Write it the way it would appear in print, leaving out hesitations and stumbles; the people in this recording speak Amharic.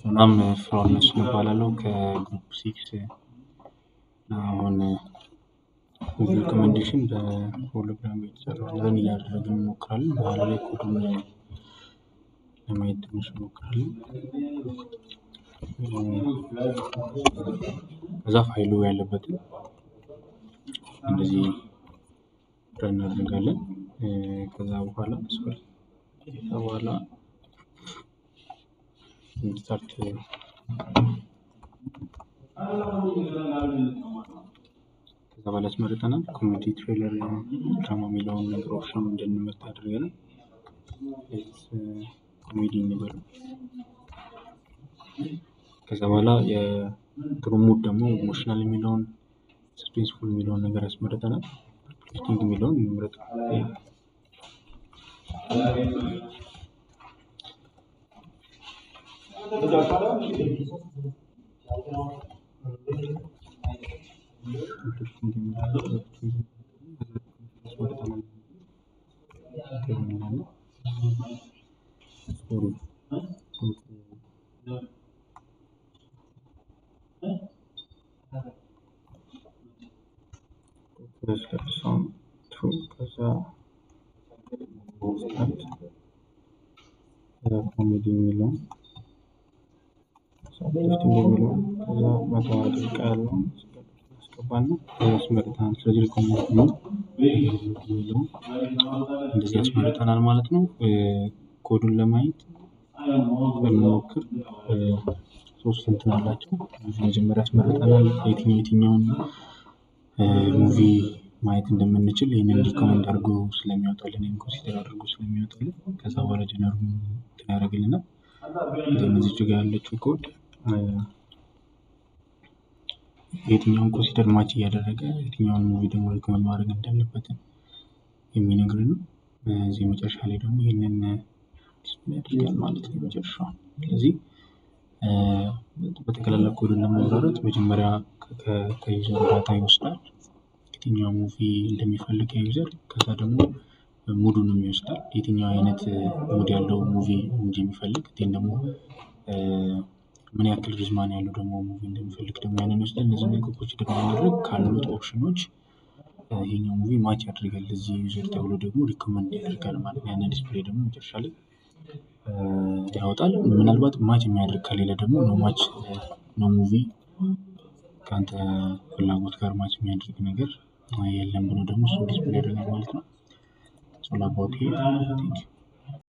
እናም ፍራኦል መስፍን እባላለሁ ከግሩፕ ሲክስ። አሁን ሙቪ ሪኮመንዴሽን በሆሎግራም የተሰራ ረን እያደረግን እንሞክራለን። በኋላ ላይ ኮዱን ለማየት ትንሽ እንሞክራለን። ከዛ ፋይሉ ያለበትን እንደዚህ ረን እናደርጋለን። ከዛ በኋላ ስታርት ከዛ በኋላ ያስመርጠናል። ኮሜዲ ትሬለር ድራማ የሚለውን ነገር ኦፕሽን እንድንመርጥ ያደርገናል። ኮሜዲ እንበለው። ከዛ በኋላ የጥሩ ሙድ ደግሞ ኢሞሽናል የሚለውን ሰስፔንስፉል የሚለውን ነገር ያስመርጠናል። ፕሊስቲንግ የሚለውን እንምረጥ። ኮሜዲ የሚለውን ከዛ መተዋወቅ ያለውን አስገባና ያስመርጠናል። ስለዚህ ሪኮመንድ ነው የሚለውን እንደዚህ ያስመርጠናል ማለት ነው። ኮዱን ለማየት ብንሞክር ሶስት እንትን አላቸው። መጀመሪያ ያስመርጠናል የትኛውን ሙቪ ማየት እንደምንችል ይህንን ሪኮመንድ አድርጎ ስለሚያወጣልን ወይም ኮንሲደር አድርጎ ስለሚያወጣልን ከዛ በኋላ ጀነሩን እንትን ያደርግልናል። እዚች ጋር ያለችው ኮድ የትኛውን ኮንሲደር ማች እያደረገ የትኛውን ሙቪ ደግሞ ሪኮመንድ ማድረግ እንዳለበት የሚነግረን ነው። እዚህ መጨረሻ ላይ ደግሞ ይህንን ዲስፕሌይ ያደርጋል ማለት ነው መጨረሻው። ስለዚህ በጠቅላላ ኮዱን ለማብራራት መጀመሪያ ከዩዘር ዳታ ይወስዳል። የትኛው ሙቪ እንደሚፈልግ ዩዘር ከዛ ደግሞ ሙዱንም ይወስዳል። የትኛው አይነት ሙድ ያለው ሙቪ እንደሚፈልግ ደግሞ ምን ያክል ሪዝማን ያለው ደግሞ ሙቪ እንደሚፈልግ ደግሞ ያንን ይወስዳል። እነዚህ ነገሮች ደግሞ ማድረግ ካሉት ኦፕሽኖች ይሄኛው ሙቪ ማች ያደርጋል ለዚህ ዩዘር ተብሎ ደግሞ ሪኮመንድ ያደርጋል ማለት ነው። ያንን ዲስፕሌይ ደግሞ መጨረሻ ላይ ያወጣል። ምናልባት ማች የሚያደርግ ከሌለ ደግሞ ኖ ማች ኖ ሙቪ ከአንተ ፍላጎት ጋር ማች የሚያደርግ ነገር የለም ብሎ ደግሞ እሱ ዲስፕሌይ ያደርጋል ማለት ነው። ሶ ላባውት ቴንክ ዩ